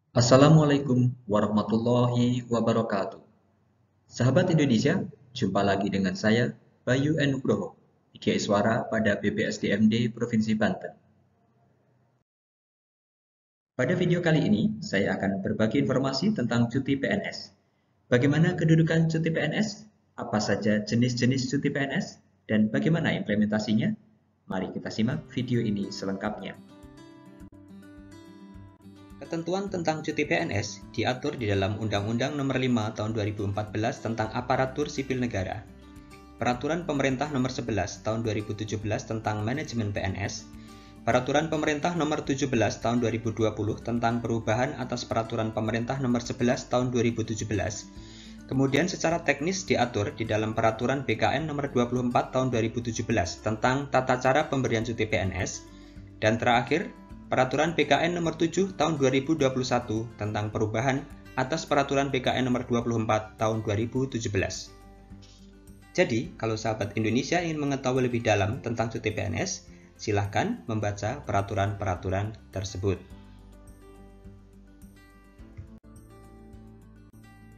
Assalamualaikum warahmatullahi wabarakatuh. Sahabat Indonesia, jumpa lagi dengan saya, Bayu N. Nugroho, IGI Suara pada BPSDMD Provinsi Banten. Pada video kali ini, saya akan berbagi informasi tentang cuti PNS. Bagaimana kedudukan cuti PNS? Apa saja jenis-jenis cuti PNS? Dan bagaimana implementasinya? Mari kita simak video ini selengkapnya. Ketentuan tentang cuti PNS diatur di dalam Undang-Undang Nomor 5 Tahun 2014 tentang Aparatur Sipil Negara, Peraturan Pemerintah Nomor 11 Tahun 2017 tentang Manajemen PNS, Peraturan Pemerintah Nomor 17 Tahun 2020 tentang perubahan atas Peraturan Pemerintah Nomor 11 Tahun 2017. Kemudian secara teknis diatur di dalam Peraturan BKN Nomor 24 Tahun 2017 tentang tata cara pemberian cuti PNS, dan terakhir Peraturan BKN Nomor 7 Tahun 2021 tentang perubahan atas Peraturan BKN Nomor 24 Tahun 2017. Jadi, kalau sahabat Indonesia ingin mengetahui lebih dalam tentang cuti PNS, silahkan membaca peraturan-peraturan tersebut.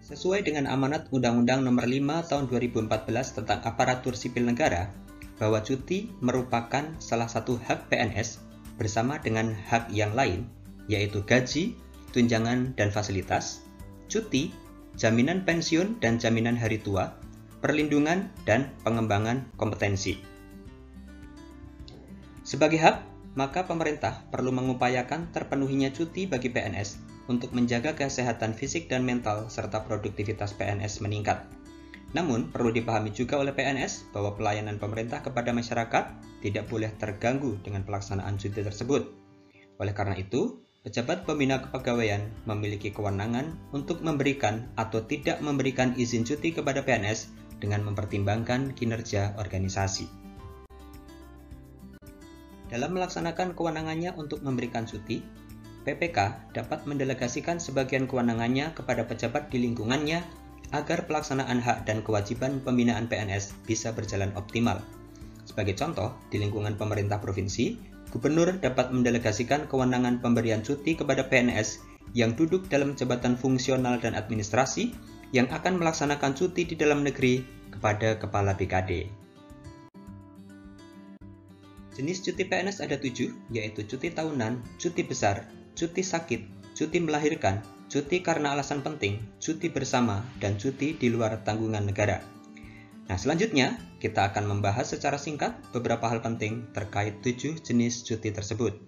Sesuai dengan amanat Undang-Undang Nomor 5 Tahun 2014 tentang Aparatur Sipil Negara, bahwa cuti merupakan salah satu hak PNS bersama dengan hak yang lain, yaitu gaji, tunjangan dan fasilitas, cuti, jaminan pensiun dan jaminan hari tua, perlindungan dan pengembangan kompetensi. Sebagai hak, maka pemerintah perlu mengupayakan terpenuhinya cuti bagi PNS untuk menjaga kesehatan fisik dan mental serta produktivitas PNS meningkat. Namun, perlu dipahami juga oleh PNS bahwa pelayanan pemerintah kepada masyarakat tidak boleh terganggu dengan pelaksanaan cuti tersebut. Oleh karena itu, pejabat pembina kepegawaian memiliki kewenangan untuk memberikan atau tidak memberikan izin cuti kepada PNS dengan mempertimbangkan kinerja organisasi. Dalam melaksanakan kewenangannya untuk memberikan cuti, PPK dapat mendelegasikan sebagian kewenangannya kepada pejabat di lingkungannya agar pelaksanaan hak dan kewajiban pembinaan PNS bisa berjalan optimal. Sebagai contoh, di lingkungan pemerintah provinsi, gubernur dapat mendelegasikan kewenangan pemberian cuti kepada PNS yang duduk dalam jabatan fungsional dan administrasi yang akan melaksanakan cuti di dalam negeri kepada Kepala BKD. Jenis cuti PNS ada 7, yaitu cuti tahunan, cuti besar, cuti sakit, cuti melahirkan, cuti karena alasan penting, cuti bersama, dan cuti di luar tanggungan negara. Nah, selanjutnya kita akan membahas secara singkat beberapa hal penting terkait 7 jenis cuti tersebut.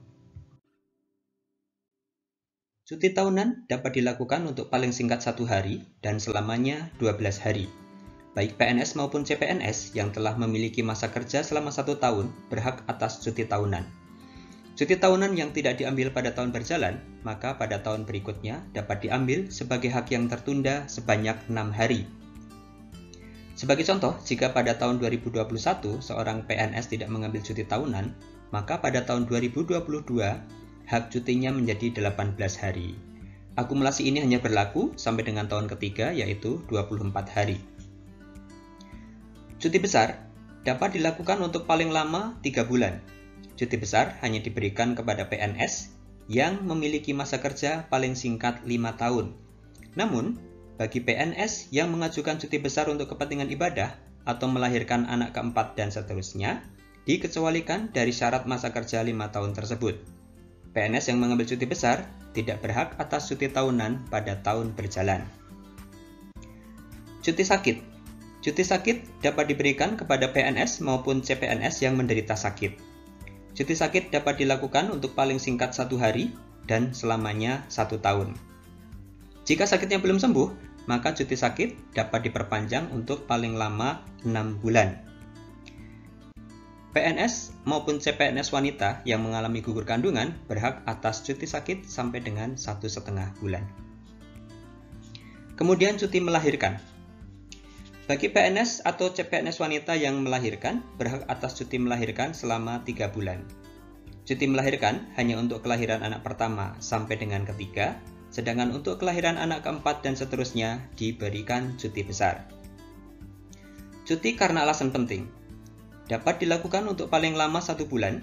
Cuti tahunan dapat dilakukan untuk paling singkat 1 hari dan selamanya 12 hari. Baik PNS maupun CPNS yang telah memiliki masa kerja selama 1 tahun berhak atas cuti tahunan. Cuti tahunan yang tidak diambil pada tahun berjalan, maka pada tahun berikutnya dapat diambil sebagai hak yang tertunda sebanyak 6 hari. Sebagai contoh, jika pada tahun 2021 seorang PNS tidak mengambil cuti tahunan, maka pada tahun 2022 hak cutinya menjadi 18 hari. Akumulasi ini hanya berlaku sampai dengan tahun ketiga, yaitu 24 hari. Cuti besar dapat dilakukan untuk paling lama 3 bulan. Cuti besar hanya diberikan kepada PNS yang memiliki masa kerja paling singkat 5 tahun. Namun, bagi PNS yang mengajukan cuti besar untuk kepentingan ibadah atau melahirkan anak keempat dan seterusnya, dikecualikan dari syarat masa kerja 5 tahun tersebut. PNS yang mengambil cuti besar tidak berhak atas cuti tahunan pada tahun berjalan. Cuti sakit. Cuti sakit dapat diberikan kepada PNS maupun CPNS yang menderita sakit. Cuti sakit dapat dilakukan untuk paling singkat 1 hari dan selamanya 1 tahun. Jika sakitnya belum sembuh, maka cuti sakit dapat diperpanjang untuk paling lama 6 bulan. PNS maupun CPNS wanita yang mengalami gugur kandungan berhak atas cuti sakit sampai dengan 1,5 bulan. Kemudian cuti melahirkan. Bagi PNS atau CPNS wanita yang melahirkan, berhak atas cuti melahirkan selama 3 bulan. Cuti melahirkan hanya untuk kelahiran anak pertama sampai dengan ketiga, sedangkan untuk kelahiran anak keempat dan seterusnya diberikan cuti besar. Cuti karena alasan penting dapat dilakukan untuk paling lama 1 bulan.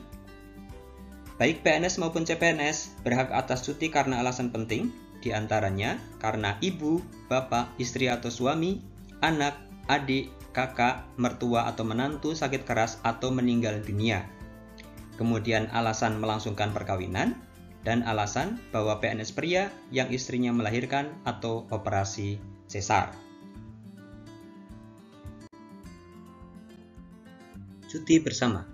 Baik PNS maupun CPNS berhak atas cuti karena alasan penting diantaranya karena ibu, bapak, istri atau suami, anak, adik, kakak, mertua atau menantu sakit keras atau meninggal dunia. Kemudian alasan melangsungkan perkawinan, dan alasan bahwa PNS pria yang istrinya melahirkan atau operasi sesar. Cuti bersama.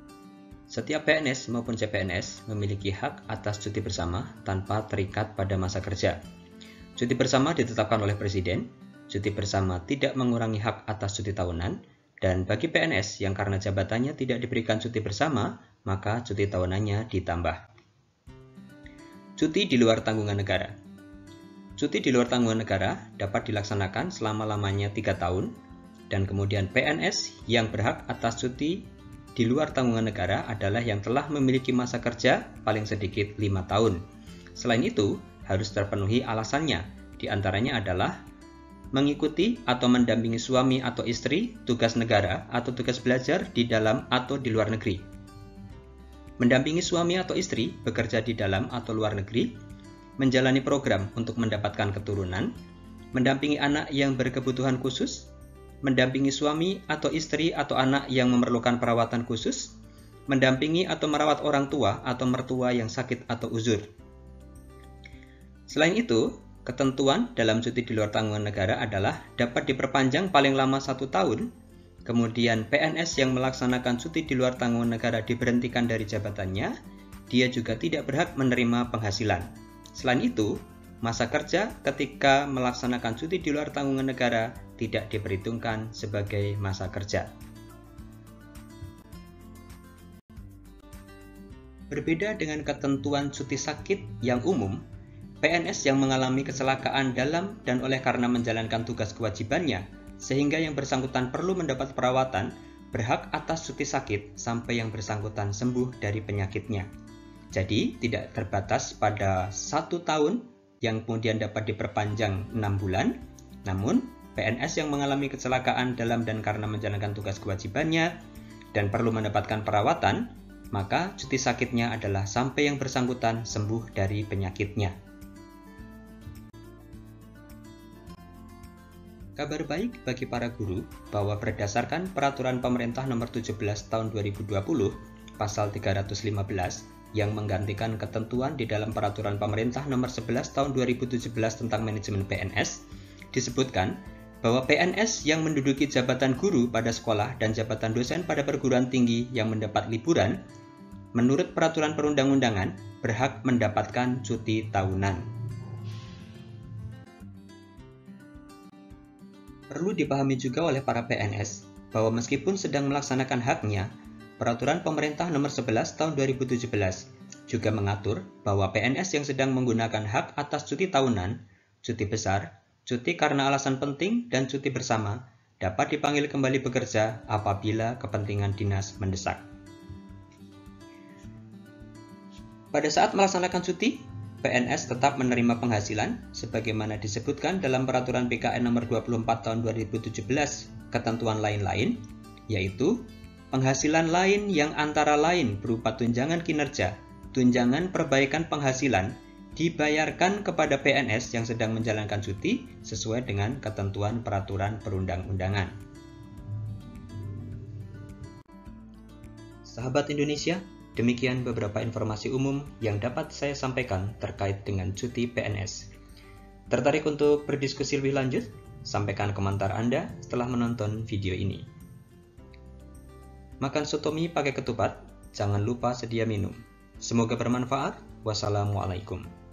Setiap PNS maupun CPNS memiliki hak atas cuti bersama tanpa terikat pada masa kerja. Cuti bersama ditetapkan oleh Presiden, cuti bersama tidak mengurangi hak atas cuti tahunan, dan bagi PNS yang karena jabatannya tidak diberikan cuti bersama, maka cuti tahunannya ditambah. Cuti di luar tanggungan negara. Cuti di luar tanggungan negara dapat dilaksanakan selama-lamanya 3 tahun, dan kemudian PNS yang berhak atas cuti di luar tanggungan negara adalah yang telah memiliki masa kerja paling sedikit 5 tahun. Selain itu, harus terpenuhi alasannya, diantaranya adalah mengikuti atau mendampingi suami atau istri tugas negara atau tugas belajar di dalam atau di luar negeri. Mendampingi suami atau istri bekerja di dalam atau luar negeri, menjalani program untuk mendapatkan keturunan, mendampingi anak yang berkebutuhan khusus, mendampingi suami atau istri atau anak yang memerlukan perawatan khusus, mendampingi atau merawat orang tua atau mertua yang sakit atau uzur. Selain itu, ketentuan dalam cuti di luar tanggungan negara adalah dapat diperpanjang paling lama 1 tahun, kemudian PNS yang melaksanakan cuti di luar tanggungan negara diberhentikan dari jabatannya, dia juga tidak berhak menerima penghasilan. Selain itu, masa kerja ketika melaksanakan cuti di luar tanggungan negara tidak diperhitungkan sebagai masa kerja. Berbeda dengan ketentuan cuti sakit yang umum, PNS yang mengalami kecelakaan dalam dan oleh karena menjalankan tugas kewajibannya, sehingga yang bersangkutan perlu mendapat perawatan, berhak atas cuti sakit sampai yang bersangkutan sembuh dari penyakitnya. Jadi, tidak terbatas pada 1 tahun yang kemudian dapat diperpanjang 6 bulan, namun PNS yang mengalami kecelakaan dalam dan karena menjalankan tugas kewajibannya dan perlu mendapatkan perawatan, maka cuti sakitnya adalah sampai yang bersangkutan sembuh dari penyakitnya. Kabar baik bagi para guru bahwa berdasarkan Peraturan Pemerintah Nomor 17 Tahun 2020, Pasal 315, yang menggantikan ketentuan di dalam Peraturan Pemerintah Nomor 11 Tahun 2017 tentang Manajemen PNS, disebutkan bahwa PNS yang menduduki jabatan guru pada sekolah dan jabatan dosen pada perguruan tinggi yang mendapat liburan, menurut peraturan perundang-undangan, berhak mendapatkan cuti tahunan. Perlu dipahami juga oleh para PNS bahwa meskipun sedang melaksanakan haknya, Peraturan Pemerintah Nomor 11 Tahun 2017 juga mengatur bahwa PNS yang sedang menggunakan hak atas cuti tahunan, cuti besar, cuti karena alasan penting, dan cuti bersama dapat dipanggil kembali bekerja apabila kepentingan dinas mendesak. Pada saat melaksanakan cuti, PNS tetap menerima penghasilan sebagaimana disebutkan dalam Peraturan PKN Nomor 24 Tahun 2017, ketentuan lain-lain, yaitu penghasilan lain yang antara lain berupa tunjangan kinerja, tunjangan perbaikan penghasilan, dibayarkan kepada PNS yang sedang menjalankan cuti sesuai dengan ketentuan peraturan perundang-undangan. Sahabat Indonesia, demikian beberapa informasi umum yang dapat saya sampaikan terkait dengan cuti PNS. Tertarik untuk berdiskusi lebih lanjut? Sampaikan komentar Anda setelah menonton video ini. Makan soto mie pakai ketupat, jangan lupa sedia minum. Semoga bermanfaat. Wassalamualaikum.